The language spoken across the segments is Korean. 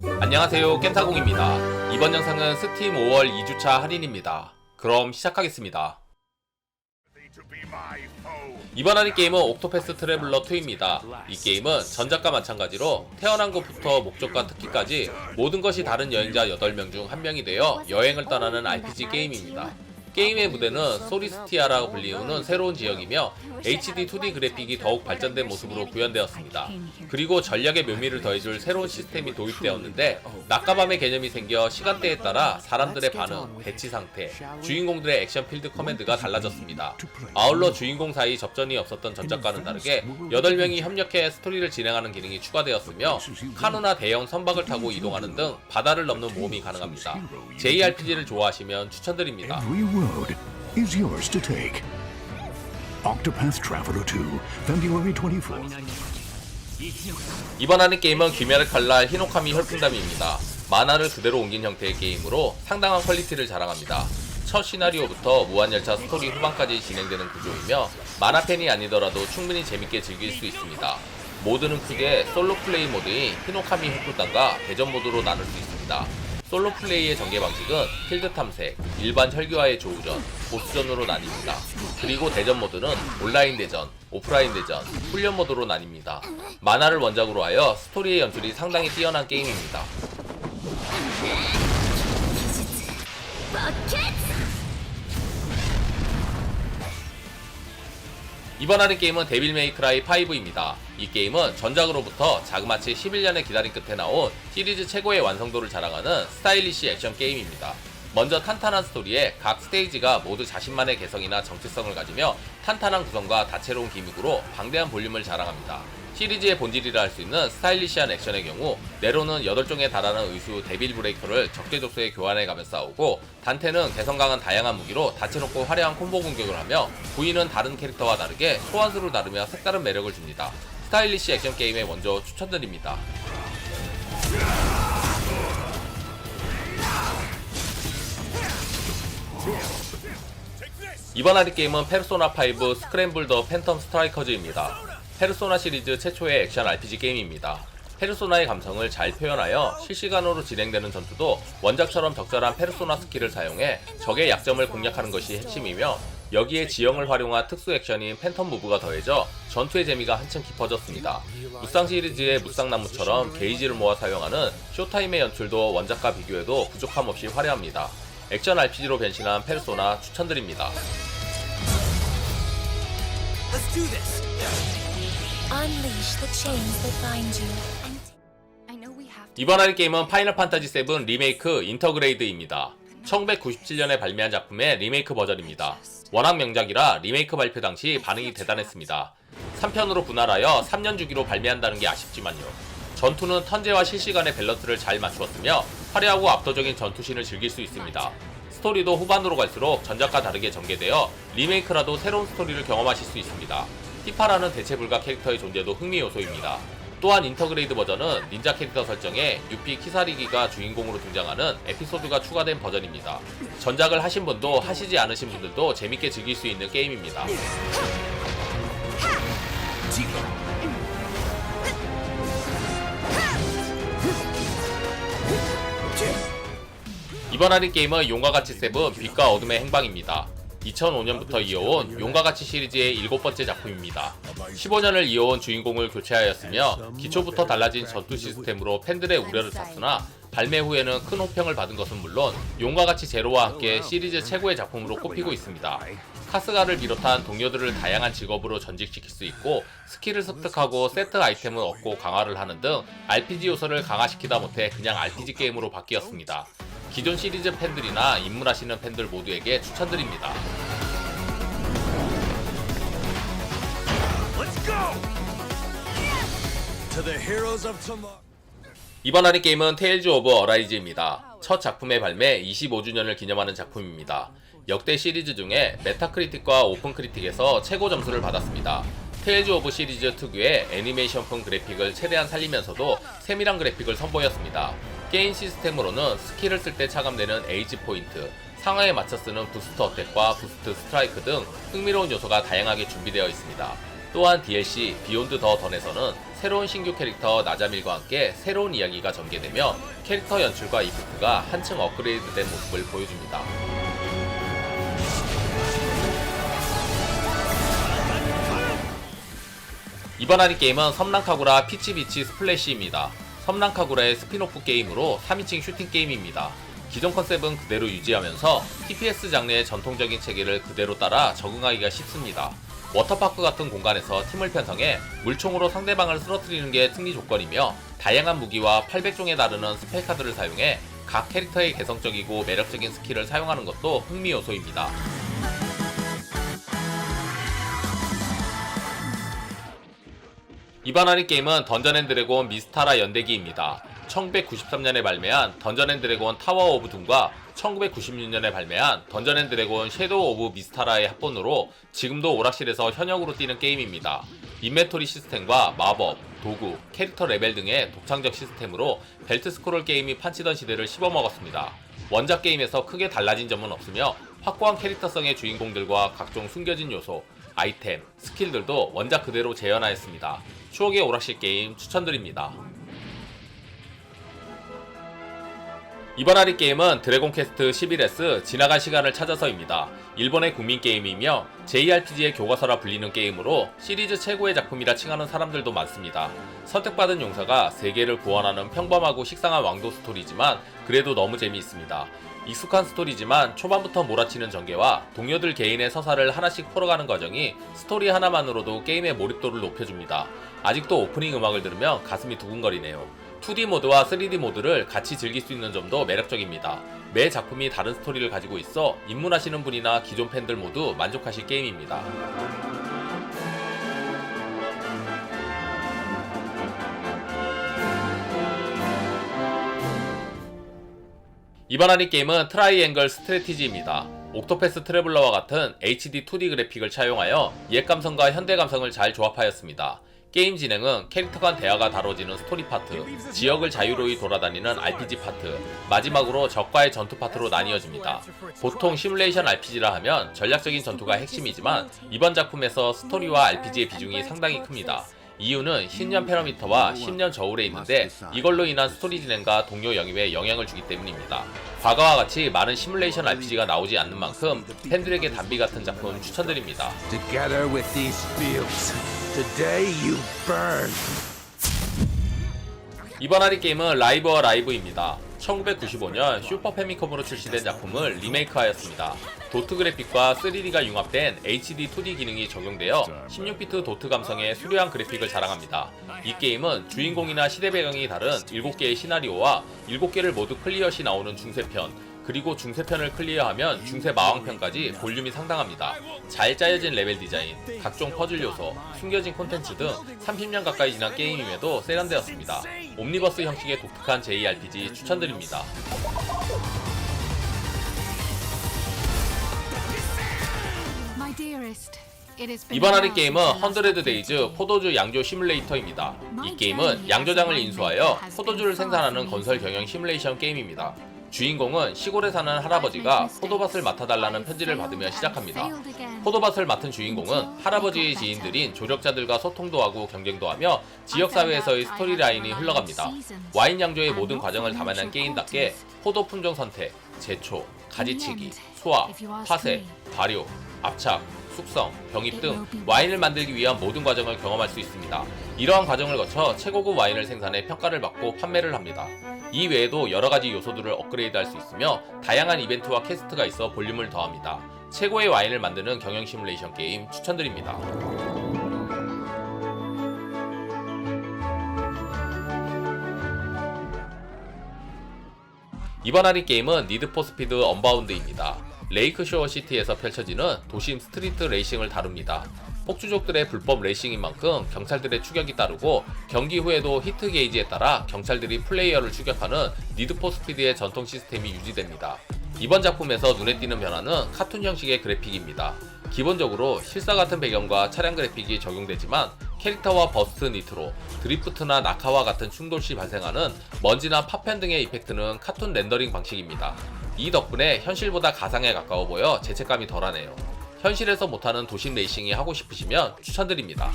안녕하세요, 겜사공입니다. 이번 영상은 스팀 5월 2주차 할인입니다. 그럼 시작하겠습니다. 이번 할인 게임은 옥토패스 트래블러 2입니다. 이 게임은 전작과 마찬가지로 태어난 것부터 목적과 특기까지 모든 것이 다른 여행자 8명 중 1명이 되어 여행을 떠나는 RPG 게임입니다. 게임의 무대는 소리스티아라고 불리우는 새로운 지역이며 HD 2D 그래픽이 더욱 발전된 모습으로 구현되었습니다. 그리고 전략의 묘미를 더해줄 새로운 시스템이 도입되었는데 낮과 밤의 개념이 생겨 시간대에 따라 사람들의 반응, 배치 상태, 주인공들의 액션 필드 커맨드가 달라졌습니다. 아울러 주인공 사이 접전이 없었던 전작과는 다르게 8명이 협력해 스토리를 진행하는 기능이 추가되었으며 카누나 대형 선박을 타고 이동하는 등 바다를 넘는 모험이 가능합니다. JRPG를 좋아하시면 추천드립니다. Road is yours to take. Octopath Traveler 2, February 24th. 이번 하는 게임은 귀멸의 칼날 히노카미 혈풍담입니다. 만화를 그대로 옮긴 형태의 게임으로 상당한 퀄리티를 자랑합니다. 첫 시나리오부터 무한열차 스토리 후반까지 진행되는 구조이며 만화 팬이 아니더라도 충분히 재밌게 즐길 수 있습니다. 모드는 크게 솔로 플레이 모드인 히노카미 혈풍담과 대전 모드로 나눌 수 있습니다. 솔로 플레이의 전개 방식은 필드 탐색, 일반 혈기와의 조우전, 보스전으로 나뉩니다. 그리고 대전 모드는 온라인 대전, 오프라인 대전, 훈련 모드로 나뉩니다. 만화를 원작으로 하여 스토리의 연출이 상당히 뛰어난 게임입니다. 이번 하는 게임은 데빌 메이크라이 5입니다. 이 게임은 전작으로부터 자그마치 11년의 기다림 끝에 나온 시리즈 최고의 완성도를 자랑하는 스타일리시 액션 게임입니다. 먼저 탄탄한 스토리에 각 스테이지가 모두 자신만의 개성이나 정체성을 가지며 탄탄한 구성과 다채로운 기믹으로 방대한 볼륨을 자랑합니다. 시리즈의 본질이라 할 수 있는 스타일리시한 액션의 경우 네로는 8종에 달하는 의수 데빌 브레이커를 적재적소에 교환해가며 싸우고 단테는 개성 강한 다양한 무기로 다채롭고 화려한 콤보 공격을 하며 부인은 다른 캐릭터와 다르게 소환수를 다루며 색다른 매력을 줍니다. 스타일리시 액션 게임의 원조 추천드립니다. 이번 하드 게임은 페르소나 5 스크램블 더 팬텀 스트라이커즈입니다. 페르소나 시리즈 최초의 액션 RPG 게임입니다. 페르소나의 감성을 잘 표현하여 실시간으로 진행되는 전투도 원작처럼 적절한 페르소나 스킬을 사용해 적의 약점을 공략하는 것이 핵심이며 여기에 지형을 활용한 특수 액션인 팬텀 무브가 더해져 전투의 재미가 한층 깊어졌습니다. 무쌍 시리즈의 무쌍나무처럼 게이지를 모아 사용하는 쇼타임의 연출도 원작과 비교해도 부족함 없이 화려합니다. 액션 RPG로 변신한 페르소나 추천드립니다. 이번 할 게임은 파이널 판타지 7 리메이크 인터그레이드입니다. 1997년에 발매한 작품의 리메이크 버전입니다. 워낙 명작이라 리메이크 발표 당시 반응이 대단했습니다. 3편으로 분할하여 3년 주기로 발매한다는 게 아쉽지만요. 전투는 턴제와 실시간의 밸런스를 잘 맞추었으며 화려하고 압도적인 전투신을 즐길 수 있습니다. 스토리도 후반으로 갈수록 전작과 다르게 전개되어 리메이크라도 새로운 스토리를 경험하실 수 있습니다. 티파라는 대체 불가 캐릭터의 존재도 흥미 요소입니다. 또한 인터그레이드 버전은 닌자 캐릭터 설정에 유피 키사리기가 주인공으로 등장하는 에피소드가 추가된 버전입니다. 전작을 하신 분도 하시지 않으신 분들도 재밌게 즐길 수 있는 게임입니다. 이번 할인 게임은 용과같이 세븐 빛과 어둠의 행방입니다. 2005년부터 이어온 용과같이 시리즈의 7번째 작품입니다. 15년을 이어온 주인공을 교체하였으며 기초부터 달라진 전투 시스템으로 팬들의 우려를 샀으나 발매 후에는 큰 호평을 받은 것은 물론 용과같이 제로와 함께 시리즈 최고의 작품으로 꼽히고 있습니다. 카스가를 비롯한 동료들을 다양한 직업으로 전직시킬 수 있고 스킬을 습득하고 세트 아이템을 얻고 강화를 하는 등 RPG 요소를 강화시키다 못해 그냥 RPG 게임으로 바뀌었습니다. 기존 시리즈 팬들이나 입문하시는 팬들 모두에게 추천드립니다. 이번 할인 게임은 테일즈 오브 어라이즈입니다. 첫 작품의 발매 25주년을 기념하는 작품입니다. 역대 시리즈 중에 메타크리틱과 오픈크리틱에서 최고 점수를 받았습니다. 테일즈 오브 시리즈 특유의 애니메이션풍 그래픽을 최대한 살리면서도 세밀한 그래픽을 선보였습니다. 게임 시스템으로는 스킬을 쓸 때 차감되는 에이지 포인트, 상황에 맞춰 쓰는 부스트 어택과 부스트 스트라이크 등 흥미로운 요소가 다양하게 준비되어 있습니다. 또한 DLC 비욘드 더 던에서는 새로운 신규 캐릭터 나자밀과 함께 새로운 이야기가 전개되며 캐릭터 연출과 이펙트가 한층 업그레이드된 모습을 보여줍니다. 이번 할인 게임은 섬랑카구라 피치비치 스플래시입니다. 섬랑카구라의 스피노프 게임으로 3인칭 슈팅 게임입니다. 기존 컨셉은 그대로 유지하면서 TPS 장르의 전통적인 체계를 그대로 따라 적응하기가 쉽습니다. 워터파크 같은 공간에서 팀을 편성해 물총으로 상대방을 쓰러뜨리는 게 승리 조건이며 다양한 무기와 800종에 다르는 스펠카드를 사용해 각 캐릭터의 개성적이고 매력적인 스킬을 사용하는 것도 흥미 요소입니다. 이번 할인 게임은 던전앤드래곤 미스타라 연대기입니다. 1993년에 발매한 던전앤드래곤 타워 오브 둠과 1996년에 발매한 던전앤드래곤 섀도우 오브 미스타라의 합본으로 지금도 오락실에서 현역으로 뛰는 게임입니다. 인벤토리 시스템과 마법, 도구, 캐릭터 레벨 등의 독창적 시스템으로 벨트 스크롤 게임이 판치던 시대를 씹어먹었습니다. 원작 게임에서 크게 달라진 점은 없으며 확고한 캐릭터성의 주인공들과 각종 숨겨진 요소, 아이템, 스킬들도 원작 그대로 재현하였습니다. 추억의 오락실 게임 추천드립니다. 이번 할인 게임은 드래곤 퀘스트 11S 지나간 시간을 찾아서입니다. 일본의 국민 게임이며 JRPG의 교과서라 불리는 게임으로 시리즈 최고의 작품이라 칭하는 사람들도 많습니다. 선택받은 용사가 세계를 구원하는 평범하고 식상한 왕도 스토리지만 그래도 너무 재미있습니다. 익숙한 스토리지만 초반부터 몰아치는 전개와 동료들 개인의 서사를 하나씩 풀어가는 과정이 스토리 하나만으로도 게임의 몰입도를 높여줍니다. 아직도 오프닝 음악을 들으면 가슴이 두근거리네요. 2D 모드와 3D 모드를 같이 즐길 수 있는 점도 매력적입니다. 매 작품이 다른 스토리를 가지고 있어 입문하시는 분이나 기존 팬들 모두 만족하실 게임입니다. 이번 할인 게임은 트라이앵글 스트래티지입니다. 옥토패스 트래블러와 같은 HD 2D 그래픽을 차용하여 옛 감성과 현대 감성을 잘 조합하였습니다. 게임 진행은 캐릭터 간 대화가 다뤄지는 스토리 파트, 지역을 자유로이 돌아다니는 RPG 파트, 마지막으로 적과의 전투 파트로 나뉘어집니다. 보통 시뮬레이션 RPG라 하면 전략적인 전투가 핵심이지만 이번 작품에서 스토리와 RPG의 비중이 상당히 큽니다. 이유는 10년 패러미터와 10년 저울에 있는데 이걸로 인한 스토리 진행과 동료 영입에 영향을 주기 때문입니다. 과거와 같이 많은 시뮬레이션 RPG가 나오지 않는 만큼 팬들에게 단비 같은 작품 추천드립니다. Together with these fields, today you burn. 이번 할인 게임은 라이브와 라이브입니다. 1995년 슈퍼 패미컴으로 출시된 작품을 리메이크하였습니다. 도트 그래픽과 3D가 융합된 HD 2D 기능이 적용되어 16비트 도트 감성의 수려한 그래픽을 자랑합니다. 이 게임은 주인공이나 시대 배경이 다른 7개의 시나리오와 7개를 모두 클리어 시 나오는 중세편, 그리고 중세편을 클리어하면 중세 마왕편까지 볼륨이 상당합니다. 잘 짜여진 레벨 디자인, 각종 퍼즐 요소, 숨겨진 콘텐츠 등 30년 가까이 지난 게임임에도 세련되었습니다. 옴니버스 형식의 독특한 JRPG 추천드립니다. 이번 할인 게임은 헌드레드 데이즈 포도주 양조 시뮬레이터입니다. 이 게임은 양조장을 인수하여 포도주를 생산하는 건설 경영 시뮬레이션 게임입니다. 주인공은 시골에 사는 할아버지가 포도밭을 맡아달라는 편지를 받으며 시작합니다. 포도밭을 맡은 주인공은 할아버지의 지인들인 조력자들과 소통도 하고 경쟁도 하며 지역사회에서의 스토리라인이 흘러갑니다. 와인 양조의 모든 과정을 담아낸 게임답게 포도 품종 선택, 제초, 가지치기, 수확, 파쇄, 발효, 압착, 숙성, 병입 등 와인을 만들기 위한 모든 과정을 경험할 수 있습니다. 이러한 과정을 거쳐 최고급 와인을 생산해 평가를 받고 판매를 합니다. 이 외에도 여러가지 요소들을 업그레이드할 수 있으며 다양한 이벤트와 퀘스트가 있어 볼륨을 더합니다. 최고의 와인을 만드는 경영 시뮬레이션 게임 추천드립니다. 이번 할인 게임은 니드 포 스피드 언바운드입니다. 레이크쇼어 시티에서 펼쳐지는 도심 스트리트 레이싱을 다룹니다. 폭주족들의 불법 레이싱인 만큼 경찰들의 추격이 따르고 경기 후에도 히트 게이지에 따라 경찰들이 플레이어를 추격하는 니드 포 스피드의 전통 시스템이 유지됩니다. 이번 작품에서 눈에 띄는 변화는 카툰 형식의 그래픽입니다. 기본적으로 실사 같은 배경과 차량 그래픽이 적용되지만 캐릭터와 버스트 니트로, 드리프트나 낙하와 같은 충돌 시 발생하는 먼지나 파편 등의 이펙트는 카툰 렌더링 방식입니다. 이 덕분에 현실보다 가상에 가까워 보여 죄책감이 덜하네요. 현실에서 못하는 도심 레이싱이 하고 싶으시면 추천드립니다.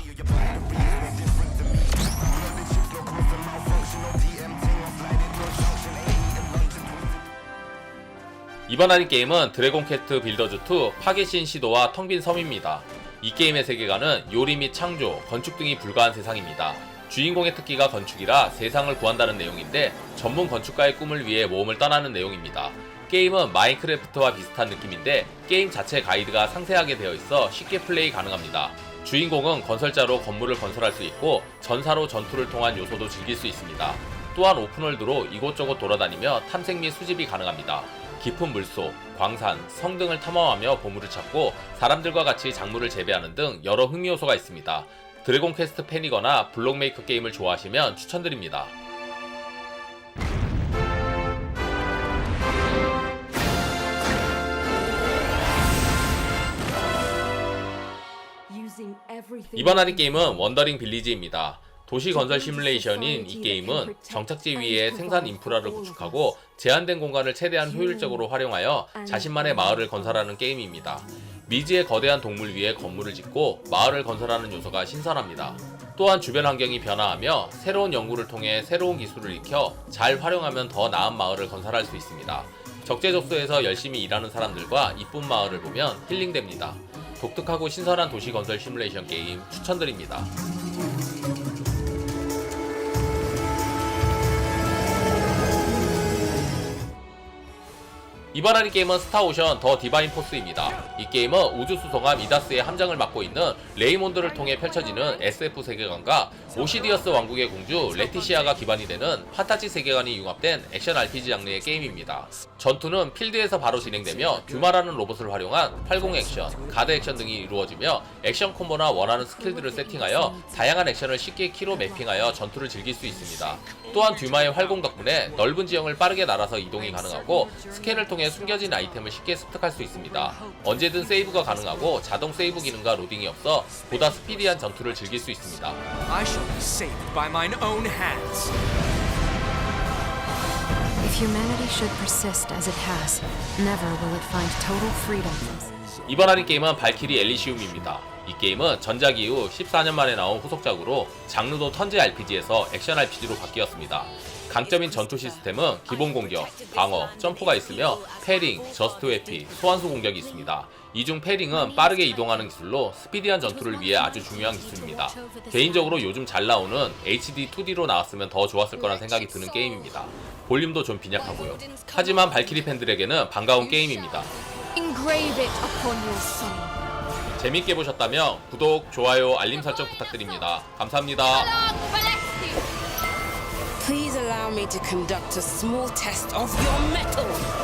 이번 할인 게임은 드래곤 퀘스트 빌더즈 2 파괴신 시도와 텅 빈 섬입니다. 이 게임의 세계관은 요리 및 창조, 건축 등이 불가한 세상입니다. 주인공의 특기가 건축이라 세상을 구한다는 내용인데 전문 건축가의 꿈을 위해 모험을 떠나는 내용입니다. 게임은 마인크래프트와 비슷한 느낌인데 게임 자체 가이드가 상세하게 되어 있어 쉽게 플레이 가능합니다. 주인공은 건설자로 건물을 건설할 수 있고 전사로 전투를 통한 요소도 즐길 수 있습니다. 또한 오픈월드로 이곳저곳 돌아다니며 탐색 및 수집이 가능합니다. 깊은 물속, 광산, 성 등을 탐험하며 보물을 찾고 사람들과 같이 작물을 재배하는 등 여러 흥미 요소가 있습니다. 드래곤 퀘스트 팬이거나 블록메이커 게임을 좋아하시면 추천드립니다. 이번 할인 게임은 원더링 빌리지입니다. 도시 건설 시뮬레이션인 이 게임은 정착지 위에 생산 인프라를 구축하고 제한된 공간을 최대한 효율적으로 활용하여 자신만의 마을을 건설하는 게임입니다. 미지의 거대한 동물 위에 건물을 짓고 마을을 건설하는 요소가 신선합니다. 또한 주변 환경이 변화하며 새로운 연구를 통해 새로운 기술을 익혀 잘 활용하면 더 나은 마을을 건설할 수 있습니다. 적재적소에서 열심히 일하는 사람들과 이쁜 마을을 보면 힐링됩니다. 독특하고 신선한 도시 건설 시뮬레이션 게임 추천드립니다. 이번 할인 게임은 스타오션 더 디바인 포스입니다. 이 게임은 우주수송함 미다스의 함정을 맡고 있는 레이몬드를 통해 펼쳐지는 SF 세계관과 오시디어스 왕국의 공주 레티시아가 기반이 되는 판타지 세계관이 융합된 액션 RPG 장르의 게임입니다. 전투는 필드에서 바로 진행되며 듀마라는 로봇을 활용한 활공 액션, 가드 액션 등이 이루어지며 액션 콤보나 원하는 스킬들을 세팅하여 다양한 액션을 쉽게 키로 매핑하여 전투를 즐길 수 있습니다. 또한 듀마의 활공 덕분에 넓은 지형을 빠르게 날아서 이동이 가능하고 스캔을 통해 숨겨진 아이템을 쉽게 습득할 수 있습니다. 언제든 세이브가 가능하고 자동 세이브 기능과 로딩이 없어 보다 스피디한 전투를 즐길 수 있습니다. I shall be saved by mine own hands. If humanity should persist as it has, never will it find total freedom. 이번 할인 게임은 발키리 엘리시움입니다. 이 게임은 전작 이후 14년 만에 나온 후속작으로 장르도 턴제 RPG에서 액션 RPG로 바뀌었습니다. 강점인 전투 시스템은 기본 공격, 방어, 점프가 있으며 패링, 저스트 회피, 소환수 공격이 있습니다. 이 중 패링은 빠르게 이동하는 기술로 스피디한 전투를 위해 아주 중요한 기술입니다. 개인적으로 요즘 잘 나오는 HD 2D로 나왔으면 더 좋았을 거란 생각이 드는 게임입니다. 볼륨도 좀 빈약하고요. 하지만 발키리 팬들에게는 반가운 게임입니다. Engrave it upon your soul. 재밌게 보셨다면 구독, 좋아요, 알림 설정 부탁드립니다. 감사합니다. Please allow me to conduct a small test of your mettle.